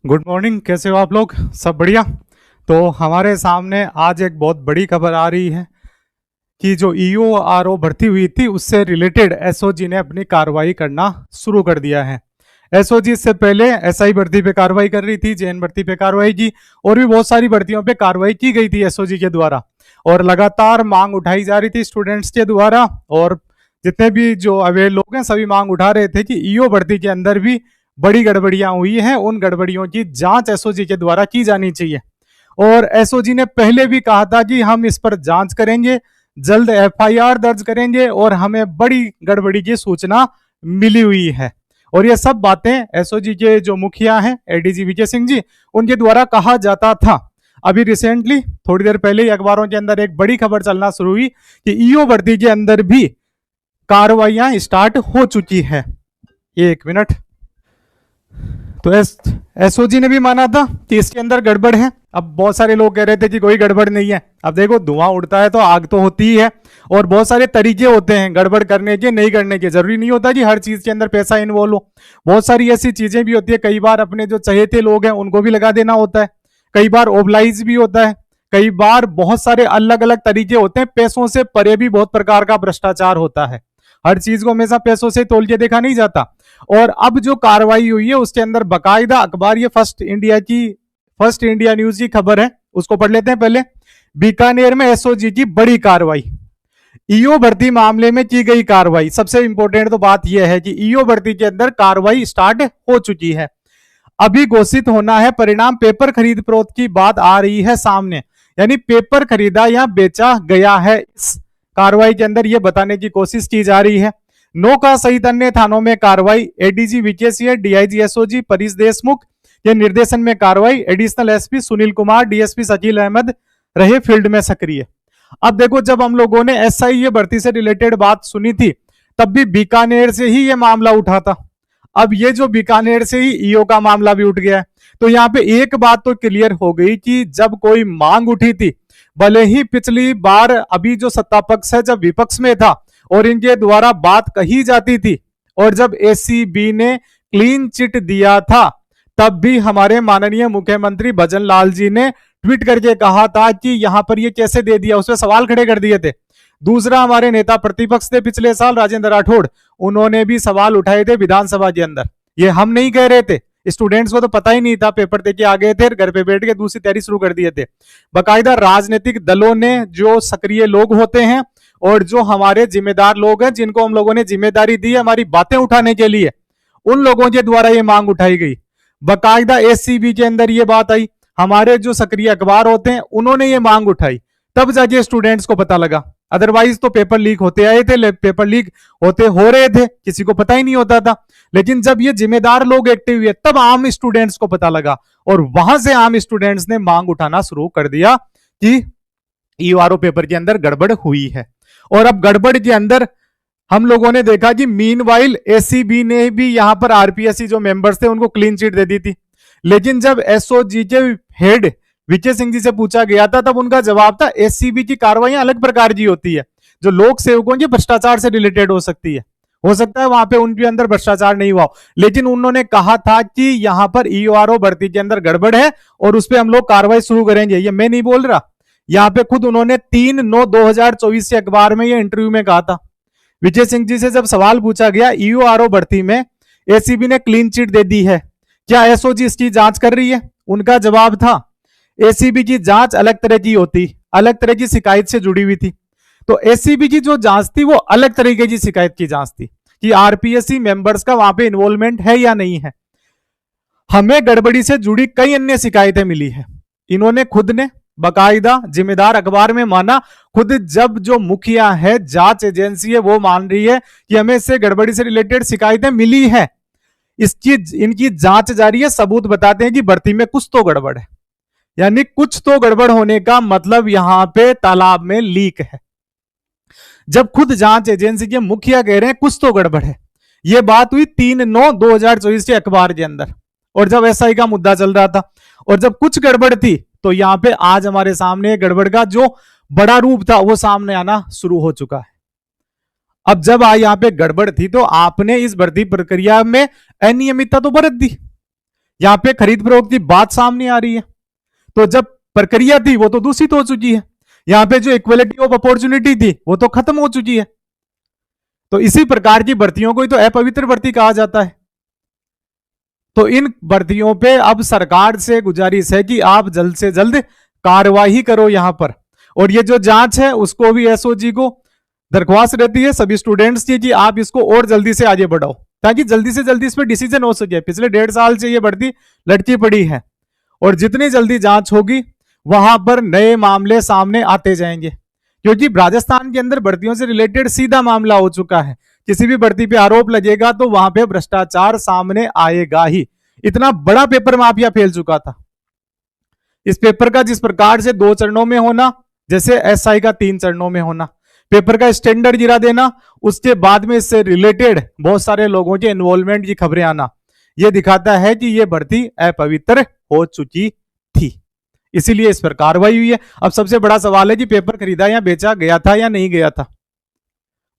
Good morning. कैसे हो आप लोग? सब बढ़िया। तो हमारे सामने आज एक बहुत बड़ी खबर आ रही है कि जो ईओआरओ भर्ती हुई थी उससे रिलेटेड एसओजी ने अपनी कार्रवाई करना शुरू कर दिया है। एसओजी से पहले एसआई भर्ती पे कार्रवाई कर रही थी, जेएन भर्ती पे कार्रवाई की और भी बहुत सारी भर्तियों पे कार्रवाई की गई थी एसओजी के द्वारा। और लगातार मांग उठाई जा रही थी स्टूडेंट्स के द्वारा, और जितने भी जो अवेयर लोग हैं सभी मांग उठा रहे थे कि ईओ भर्ती के अंदर भी बड़ी गड़बड़ियां हुई हैं, उन गड़बड़ियों की जांच एसओजी के द्वारा की जानी चाहिए। और एसओजी ने पहले भी कहा था कि हम इस पर जांच करेंगे, जल्द एफआईआर दर्ज करेंगे और हमें बड़ी गड़बड़ी की सूचना मिली हुई है। और ये सब बातें एसओजी के जो मुखिया हैं एडीजी विजय सिंह जी, उनके द्वारा कहा जाता था। अभी रिसेंटली थोड़ी देर पहले ही अखबारों के अंदर एक बड़ी खबर चलना शुरू हुई कि ईओ भर्ती के अंदर भी कार्रवाइयां स्टार्ट हो चुकी है। एक मिनट। तो एसओजी ने भी माना था कि इसके अंदर गड़बड़ है। अब बहुत सारे लोग कह रहे थे कि कोई गड़बड़ नहीं है। अब देखो, धुआं उड़ता है तो आग तो होती ही है, और बहुत सारे तरीके होते हैं गड़बड़ करने के, नहीं करने के। जरूरी नहीं होता कि हर चीज के अंदर पैसा इन्वॉल्व हो। बहुत सारी ऐसी चीजें भी होती है। कई बार अपने जो चहेते लोग हैं उनको भी लगा देना होता है, कई बार ओबलाइज भी होता है, कई बार बहुत सारे अलग अलग तरीके होते हैं। पैसों से परे भी बहुत प्रकार का भ्रष्टाचार होता है। हर चीज को हमेशा पैसों से तोल के देखा नहीं जाता। और अब जो कार्रवाई हुई है उसके अंदर बकायदा अखबार, ये फर्स्ट इंडिया न्यूज की खबर है, उसको पढ़ लेते हैं पहले। बीकानेर में एसओजी की बड़ी कार्रवाई। ईओ भर्ती मामले में की गई कार्रवाई। सबसे इंपॉर्टेंट तो बात यह है कि ईओ भर्ती के अंदर कार्रवाई स्टार्ट हो चुकी है। अभी घोषित होना है परिणाम। पेपर खरीद फरोख्त की बात आ रही है सामने, यानी पेपर खरीदा या बेचा गया है। इस कार्रवाई के अंदर यह बताने की कोशिश की जा रही है। नौका सहित अन्य थानों में कार्रवाई। ADG Vijay Singh, DIG SOG Paresh Deshmukh के निर्देशन में कार्रवाई। Additional SP Sunil Kumar, DSP Shakeel Ahmed रहे फील्ड में सक्रिय। अब देखो, जब हम लोगों ने एसआई भर्ती से रिलेटेड बात सुनी थी तब भी बीकानेर से ही ये मामला उठा था। अब ये जो बीकानेर से ही ईओ का मामला भी उठ गया है। तो यहाँ पे एक बात तो क्लियर हो गई कि जब कोई मांग उठी थी, भले ही पिछली बार अभी जो सत्ता पक्ष है जब विपक्ष में था और इनके द्वारा बात कही जाती थी, और जब एसीबी ने क्लीन चिट दिया था तब भी हमारे माननीय मुख्यमंत्री भजन लाल जी ने ट्वीट करके कहा था कि यहां पर ये कैसे दे दिया, उसमें सवाल खड़े कर दिए थे। दूसरा, हमारे नेता प्रतिपक्ष थे पिछले साल राजेंद्र राठौड़, उन्होंने भी सवाल उठाए थे विधानसभा के अंदर। ये हम नहीं कह रहे थे, स्टूडेंट्स को तो पता ही नहीं था, पेपर देके आ गए थे, घर पे बैठ के दूसरी तैयारी शुरू कर दिए थे। बाकायदा राजनीतिक दलों ने, जो सक्रिय लोग होते हैं और जो हमारे जिम्मेदार लोग हैं, जिनको हम लोगों ने जिम्मेदारी दी है हमारी बातें उठाने के लिए, उन लोगों के द्वारा ये मांग उठाई गई। बाकायदा एससीबी के अंदर ये बात आई, हमारे जो सक्रिय अखबार होते हैं उन्होंने ये मांग उठाई, तब जाके स्टूडेंट्स को पता लगा। अदरवाइज तो पेपर लीक होते आए थे, पेपर लीक होते हो रहे थे, किसी को पता ही नहीं होता था। लेकिन जब ये जिम्मेदार लोग एक्टिव हुए तब आम स्टूडेंट्स को पता लगा, और वहां से आम स्टूडेंट्स ने मांग उठाना शुरू कर दिया कि ईओआरओ पेपर के अंदर गड़बड़ हुई है। और अब गड़बड़ के अंदर हम लोगों ने देखा कि मीनवाइल एसीबी ने भी यहां पर आरपीएससी जो मेंबर्स थे उनको क्लीन चिट दे दी थी। लेकिन जब एसओजी के हेड विजय सिंह जी से पूछा गया था तब उनका जवाब था एससीबी की कार्रवाई अलग प्रकार की होती है, जो लोक सेवकों के भ्रष्टाचार से रिलेटेड हो सकती है। हो सकता है वहां पे उनके अंदर भ्रष्टाचार नहीं हुआ, लेकिन उन्होंने कहा था कि यहां पर ईओआरओ भर्ती के अंदर गड़बड़ है और उस पर हम लोग कार्रवाई शुरू करेंगे। ये मैं नहीं बोल रहा, यहां पे खुद उन्होंने 3/9/2024 से अखबार में ये इंटरव्यू में कहा था। विजय सिंह जी से जब सवाल पूछा गया ईओआरओ भर्ती में एसीबी ने क्लीन चिट दे दी है, क्या एसओजी इसकी जांच कर रही है? उनका जवाब था एसीबी की जांच अलग तरह की होती, अलग तरह की शिकायत से जुड़ी हुई थी। तो एसीबी की जो जांच थी वो अलग तरीके की शिकायत की जांच थी कि आरपीएससी मेंबर्स का वहां पे इन्वॉल्वमेंट है या नहीं है। हमें गड़बड़ी से जुड़ी कई अन्य शिकायतें मिली है। इन्होंने खुद ने बाकायदा जिम्मेदार अखबार में माना, खुद जब जो मुखिया है, जांच एजेंसी है, वो मान रही है कि हमें इससे गड़बड़ी से रिलेटेड शिकायतें मिली है, इसकी इनकी जांच जारी है, सबूत बताते हैं कि भर्ती में कुछ तो गड़बड़ है। यानी कुछ तो गड़बड़ होने का मतलब यहां पे तालाब में लीक है। जब खुद जांच एजेंसी के मुखिया कह रहे हैं कुछ तो गड़बड़ है, यह बात हुई 3/9/2024 के अखबार के अंदर, और जब एसआई का मुद्दा चल रहा था, और जब कुछ गड़बड़ थी तो यहां पे आज हमारे सामने गड़बड़ का जो बड़ा रूप था वो सामने आना शुरू हो चुका है। अब जब यहां पे गड़बड़ थी तो आपने इस भर्ती प्रक्रिया में अनियमितता तो बरत दी। यहाँ पे खरीद फरोख्त की बात सामने आ रही है। तो जब प्रक्रिया थी वो तो दूषित हो चुकी है, यहाँ पे जो इक्वलिटी ऑफ अपॉर्चुनिटी थी वो तो खत्म हो चुकी है। तो इसी प्रकार की भर्तियों को ही तो अपवित्र भर्ती कहा जाता है। तो इन भर्तियों पे अब सरकार से गुजारिश है कि आप जल्द से जल्द कार्रवाई करो यहां पर। और ये जो जांच है उसको भी एसओजी को दरख्वास्त रहती है सभी स्टूडेंट्स की कि आप इसको और जल्दी से आगे बढ़ाओ, ताकि जल्दी से जल्दी इस पर डिसीजन हो सके। पिछले 1.5 साल से ये भर्ती लटकी पड़ी है और जितनी जल्दी जांच होगी वहां पर नए मामले सामने आते जाएंगे, क्योंकि राजस्थान के अंदर भर्तियों से रिलेटेड सीधा मामला हो चुका है। किसी भी भर्ती पे आरोप लगेगा तो वहां पे भ्रष्टाचार सामने आएगा ही। इतना बड़ा पेपर माफिया फैल चुका था। इस पेपर का जिस प्रकार से 2 चरणों में होना, जैसे एसआई का 3 चरणों में होना, पेपर का स्टैंडर्ड गिरा देना, उसके बाद में इससे रिलेटेड बहुत सारे लोगों के इन्वॉल्वमेंट की खबरें आना, यह दिखाता है कि यह भर्ती अपवित्र हो चुकी थी। इसीलिए इस पर कार्रवाई हुई है। अब सबसे बड़ा सवाल है कि पेपर खरीदा या बेचा गया था या नहीं गया था।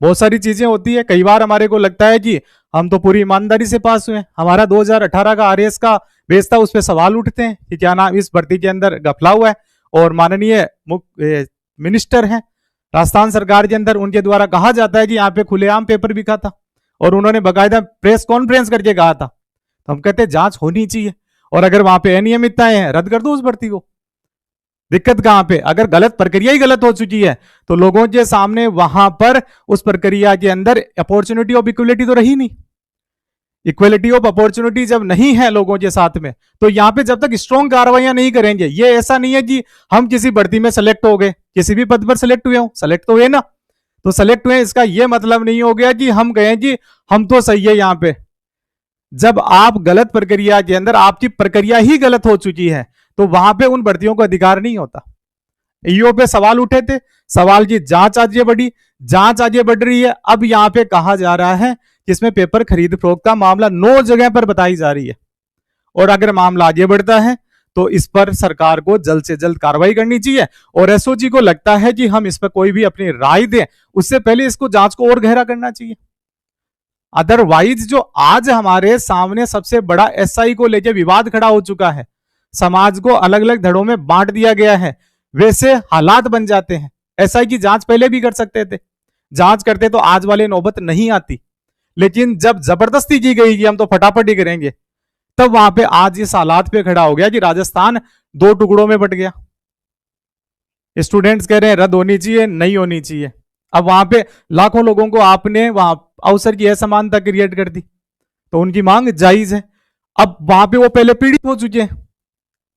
बहुत सारी चीजें होती है। कई बार हमारे को लगता है कि हम तो पूरी ईमानदारी से पास हुए, हमारा 2018 का आरएएस का बेस था, उस पर सवाल उठते हैं कि क्या नाम इस भर्ती के अंदर घपला हुआ है। और माननीय मिनिस्टर हैं राजस्थान सरकार के अंदर, उनके द्वारा कहा जाता है कि यहाँ पे खुलेआम पेपर बिका था और उन्होंने बाकायदा प्रेस कॉन्फ्रेंस करके कहा था। तो हम कहते हैं जांच होनी चाहिए, और अगर वहां पे अनियमितताएं हैं रद्द कर दो उस भर्ती को। दिक्कत कहां पे, अगर गलत प्रक्रिया ही गलत हो चुकी है तो लोगों के सामने वहां पर उस प्रक्रिया के अंदर अपॉर्चुनिटी ऑफ इक्वलिटी तो रही नहीं। इक्वलिटी ऑफ अपॉर्चुनिटी जब नहीं है लोगों के साथ में, तो यहां पे जब तक स्ट्रॉन्ग कार्रवाइयां नहीं करेंगे, ये ऐसा नहीं है कि हम किसी भर्ती में सेलेक्ट हो गए, किसी भी पद पर सेलेक्ट हुए हो, सेलेक्ट तो हुए ना, तो सेलेक्ट हुए इसका यह मतलब नहीं हो गया कि हम कहें कि हम तो सही है। यहां पे जब आप गलत प्रक्रिया के अंदर, आपकी प्रक्रिया ही गलत हो चुकी है, तो वहां पे उन भर्तियों को अधिकार नहीं होता। ईओ पे सवाल उठे थे, सवाल की जांच आगे बढ़ी, जांच आगे बढ़ रही है। अब यहां पे कहा जा रहा है कि इसमें पेपर खरीद फरोख्त का मामला 9 जगह पर बताई जा रही है, और अगर मामला आगे बढ़ता है तो इस पर सरकार को जल्द से जल्द कार्रवाई करनी चाहिए। और एसओजी को लगता है कि हम इस पर कोई भी अपनी राय दें उससे पहले इसको जांच को और गहरा करना चाहिए। अदरवाइज जो आज हमारे सामने सबसे बड़ा एसआई को लेकर विवाद खड़ा हो चुका है, समाज को अलग अलग धड़ों में बांट दिया गया है, वैसे हालात बन जाते हैं। एसआई की जांच पहले भी कर सकते थे, जांच करते तो आज वाली नौबत नहीं आती, लेकिन जब जबरदस्ती की गई कि हम तो फटाफट ही करेंगे, तब वहां पे आज इस हालात पे खड़ा हो गया कि राजस्थान 2 टुकड़ों में बट गया। स्टूडेंट्स कह रहे हैं रद्द होनी चाहिए, नहीं होनी चाहिए। अब वहां पे लाखों लोगों को आपने वहां अवसर की असमानता क्रिएट कर दी, तो उनकी मांग जायज है। अब वहां पे वो पहले पीड़ित हो चुके हैं,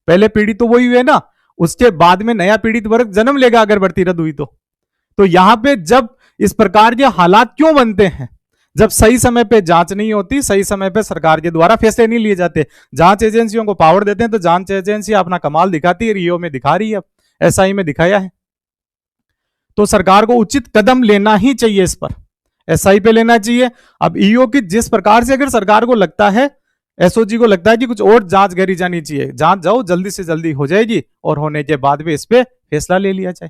पहले पीड़ित तो वही हुए ना, उसके बाद में नया पीड़ित वर्ग जन्म लेगा अगर भर्ती रद्द हुई तो यहां पे जब इस प्रकार के हालात क्यों बनते हैं, जब सही समय पे जांच नहीं होती, सही समय पे सरकार के द्वारा फैसले नहीं लिए जाते, जांच एजेंसियों को पावर देते हैं, तो जांच एजेंसी अपना कमाल दिखाती है, रियो में दिखा रही है, एसआई में दिखाया है। तो सरकार को उचित कदम लेना ही चाहिए, इस पर एसआई पे लेना चाहिए। अब ईओ की जिस प्रकार से अगर सरकार को लगता है, एसओजी को लगता है कि कुछ और जांच करी जानी चाहिए, जांच जाओ जल्दी से जल्दी हो जाएगी और होने के बाद में इस पे फैसला ले लिया जाए।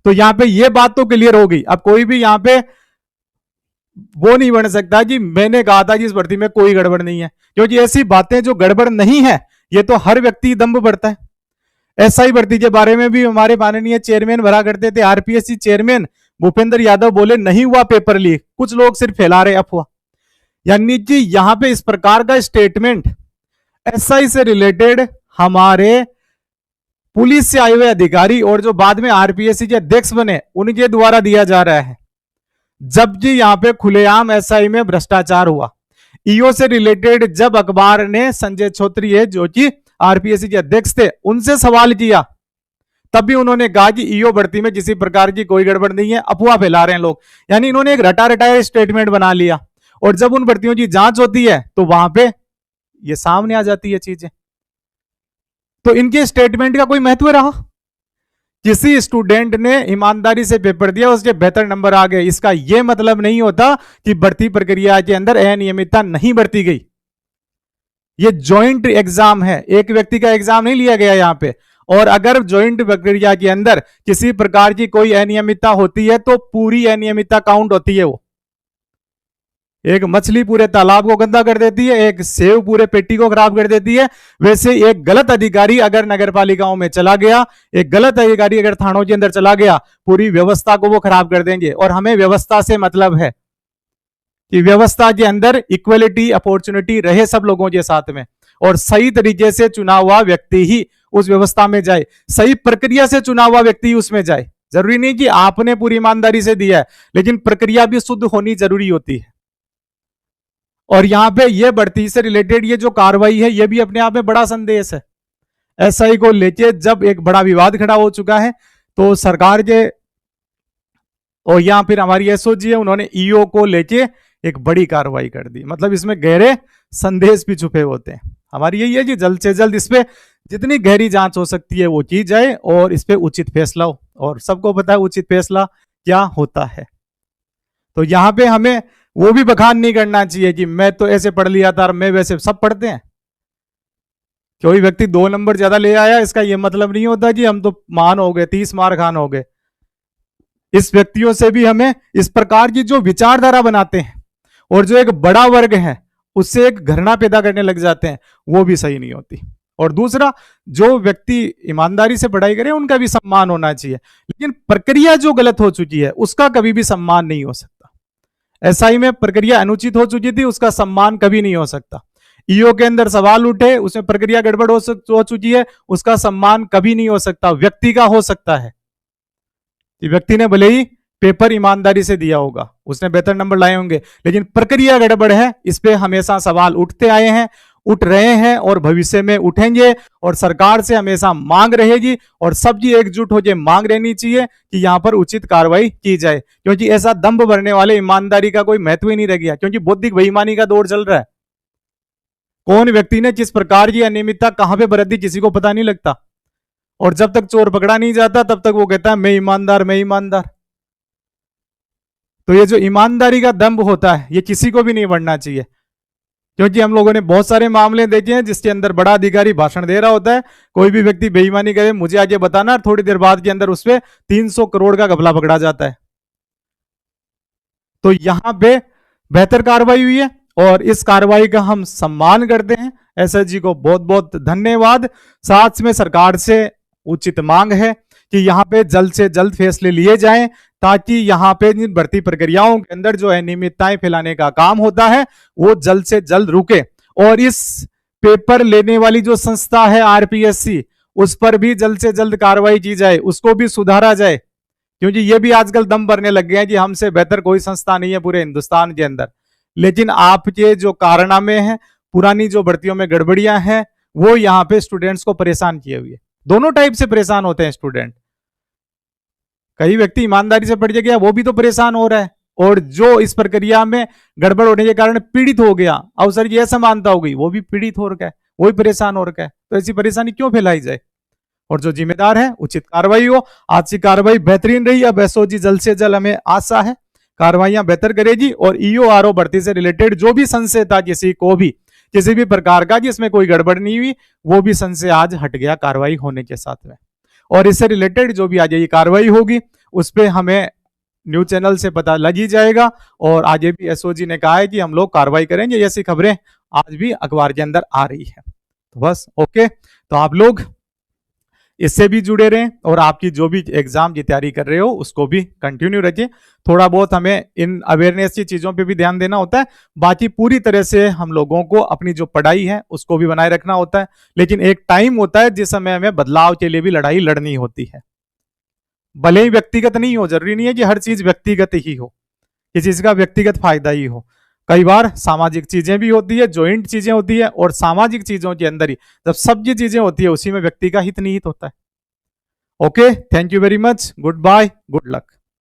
तो यहां पे ये बात तो क्लियर हो गई। अब कोई भी यहां पे वो नहीं बन सकता कि मैंने कहा था कि इस भर्ती में कोई गड़बड़ नहीं है, क्योंकि ऐसी बातें जो गड़बड़ नहीं है ये तो हर व्यक्ति दम्भ भरता है। एसआई भर्ती के बारे में भी हमारे माननीय चेयरमैन भरा करते थे, आरपीएससी चेयरमैन भूपेंद्र यादव बोले नहीं हुआ पेपर लीक, कुछ लोग सिर्फ फैला रहे अफवाह। यानी कि यहां पे इस प्रकार का स्टेटमेंट एसआई से रिलेटेड हमारे पुलिस से आए हुए अधिकारी और जो बाद में आरपीएससी के अध्यक्ष बने उनके द्वारा दिया जा रहा है, जबकि यहां पे खुलेआम एसआई में भ्रष्टाचार हुआ। ईओ से रिलेटेड जब अखबार ने संजय छोत्री है जो कि आरपीएससी के अध्यक्ष थे, उनसे सवाल किया, तब भी उन्होंने कहा कि ईओ भर्ती में किसी प्रकार की कोई गड़बड़ नहीं है, अफवाह फैला रहे हैं लोग। यानी इन्होंने एक रटा रटाया स्टेटमेंट बना लिया, और जब उन भर्तियों की जांच होती है तो वहां पे ये सामने आ जाती है चीजें। तो इनके स्टेटमेंट का कोई महत्व रहा? किसी स्टूडेंट ने ईमानदारी से पेपर दिया, उसके बेहतर नंबर आ गए, इसका यह मतलब नहीं होता कि भर्ती प्रक्रिया के अंदर अनियमितता नहीं बरती गई। ये जॉइंट एग्जाम है, एक व्यक्ति का एग्जाम नहीं लिया गया यहां पे। और अगर जॉइंट प्रक्रिया के अंदर किसी प्रकार की कोई अनियमितता होती है तो पूरी अनियमितता काउंट होती है वो। एक मछली पूरे तालाब को गंदा कर देती है, एक सेव पूरे पेटी को खराब कर देती है, वैसे एक गलत अधिकारी अगर नगर पालिकाओं में चला गया, एक गलत अधिकारी अगर थानों के अंदर चला गया, पूरी व्यवस्था को वो खराब कर देंगे। और हमें व्यवस्था से मतलब है कि व्यवस्था के अंदर इक्वलिटी अपॉर्चुनिटी रहे सब लोगों के साथ में, और सही तरीके से चुना हुआ व्यक्ति ही उस व्यवस्था में जाए, सही प्रक्रिया से चुना हुआ व्यक्ति ही उसमें जाए। जरूरी नहीं कि आपने पूरी ईमानदारी से दिया है, लेकिन प्रक्रिया भी शुद्ध होनी जरूरी होती है। और यहां पे ये बढ़ती से रिलेटेड ये जो कार्रवाई है, ये भी अपने आप में बड़ा संदेश है। एसआई को लेके जब एक बड़ा विवाद खड़ा हो चुका है, तो सरकार के और यहां फिर हमारी एसओजी है, उन्होंने ईओ को लेके एक बड़ी कार्रवाई कर दी। मतलब इसमें गहरे संदेश भी छुपे होते हैं। हमारी यही है कि जल्द से जल्द इस पे जितनी गहरी जांच हो सकती है वो की जाए और इस पे उचित फैसला हो, और सबको पता है उचित फैसला क्या होता है। तो यहां पे हमें वो भी बखान नहीं करना चाहिए कि मैं तो ऐसे पढ़ लिया था और मैं वैसे, सब पढ़ते हैं। कोई व्यक्ति 2 नंबर ज्यादा ले आया, इसका यह मतलब नहीं होता कि हम तो महान हो गए, 30 मार खान हो गए। इस व्यक्तियों से भी हमें इस प्रकार की जो विचारधारा बनाते हैं और जो एक बड़ा वर्ग है उससे एक घृणा पैदा करने लग जाते हैं, वो भी सही नहीं होती। और दूसरा, जो व्यक्ति ईमानदारी से पढ़ाई करे उनका भी सम्मान होना चाहिए, लेकिन प्रक्रिया जो गलत हो चुकी है उसका कभी भी सम्मान नहीं हो सकता। एसआई में प्रक्रिया अनुचित हो चुकी थी, उसका सम्मान कभी नहीं हो सकता। ईओ के अंदर सवाल उठे, उसमें प्रक्रिया गड़बड़ हो चुकी है, उसका सम्मान कभी नहीं हो सकता। व्यक्ति का हो सकता है कि व्यक्ति ने भले ही पेपर ईमानदारी से दिया होगा, उसने बेहतर नंबर लाए होंगे, लेकिन प्रक्रिया गड़बड़ है, इस पे हमेशा सवाल उठते आए हैं, उठ रहे हैं और भविष्य में उठेंगे। और सरकार से हमेशा मांग रहेगी और सबकी एकजुट होकर मांग रहनी चाहिए कि यहां पर उचित कार्रवाई की जाए, क्योंकि ऐसा दंभ भरने वाले ईमानदारी का कोई महत्व ही नहीं रह गया, क्योंकि बौद्धिक बेईमानी का दौर चल रहा है। कौन व्यक्ति ने किस प्रकार की अनियमितता कहां पे बरत दी किसी को पता नहीं लगता, और जब तक चोर पकड़ा नहीं जाता तब तक वो कहता है मैं ईमानदार, मैं ईमानदार। तो ये जो ईमानदारी का दंभ होता है, ये किसी को भी नहीं बढ़ना चाहिए, क्योंकि हम लोगों ने बहुत सारे मामले देखे हैं जिसके अंदर बड़ा अधिकारी भाषण दे रहा होता है, कोई भी व्यक्ति बेईमानी करे मुझे आगे बताना, थोड़ी देर बाद के अंदर उस पर 300 करोड़ का घपला पकड़ा जाता है। तो यहां पे बेहतर कार्रवाई हुई है और इस कार्रवाई का हम सम्मान करते हैं। एसएसजी को बहुत बहुत धन्यवाद। साथ में सरकार से उचित मांग है कि यहाँ पे जल्द से जल्द फैसले लिए जाएं, ताकि यहाँ पे जिन भर्ती प्रक्रियाओं के अंदर जो अनियमितताएं फैलाने का काम होता है वो जल्द से जल्द रुके। और इस पेपर लेने वाली जो संस्था है आरपीएससी, उस पर भी जल्द से जल्द कार्रवाई की जाए, उसको भी सुधारा जाए, क्योंकि ये भी आजकल दम भरने लग गए हैं कि हमसे बेहतर कोई संस्था नहीं है पूरे हिंदुस्तान के अंदर। लेकिन आपके जो कारनामे हैं, पुरानी जो भर्तियों में गड़बड़ियां हैं, वो यहाँ पे स्टूडेंट्स को परेशान किए हुए। दोनों टाइप से परेशान होते हैं स्टूडेंट। कई व्यक्ति ईमानदारी से पढ़ गया, वो भी तो परेशान हो रहा है, और जो इस प्रक्रिया में गड़बड़ होने के कारण पीड़ित हो गया, अवसर की असमानता हो गई, वो भी पीड़ित हो रखा है, वो भी परेशान हो रखा है। तो ऐसी परेशानी क्यों फैलाई जाए? और जो जिम्मेदार है उचित कार्रवाई हो। आज की कार्रवाई बेहतरीन रही। अब एसओजी जल्द से जल्द, हमें आशा है, कार्रवाइयां बेहतर करेगी और ईओ आरओ भर्ती से रिलेटेड जो भी संशय था किसी को भी, किसी भी प्रकार का जिसमें कोई गड़बड़ नहीं हुई, वो भी संशय आज हट गया कार्रवाई होने के साथ में। और इससे रिलेटेड जो भी आज ये कार्रवाई होगी उस पर हमें न्यूज चैनल से पता लग ही जाएगा। और आगे भी एसओजी ने कहा है कि हम लोग कार्रवाई करेंगे, ऐसी खबरें आज भी अखबार के अंदर आ रही है। तो बस ओके, तो आप लोग इससे भी जुड़े रहें और आपकी जो भी एग्जाम की तैयारी कर रहे हो उसको भी कंटिन्यू रखें। थोड़ा बहुत हमें इन अवेयरनेस की चीजों पे भी ध्यान देना होता है, बाकी पूरी तरह से हम लोगों को अपनी जो पढ़ाई है उसको भी बनाए रखना होता है। लेकिन एक टाइम होता है जिस समय हमें बदलाव के लिए भी लड़ाई लड़नी होती है, भले ही व्यक्तिगत नहीं हो, जरूरी नहीं है कि हर चीज व्यक्तिगत ही हो, किसी चीज का व्यक्तिगत फायदा ही हो। कई बार सामाजिक चीजें भी होती है, जॉइंट चीजें होती है, और सामाजिक चीजों के अंदर ही जब सबकी चीजें होती है उसी में व्यक्ति का हित निहित होता है। Okay, thank you very much, good bye, good luck.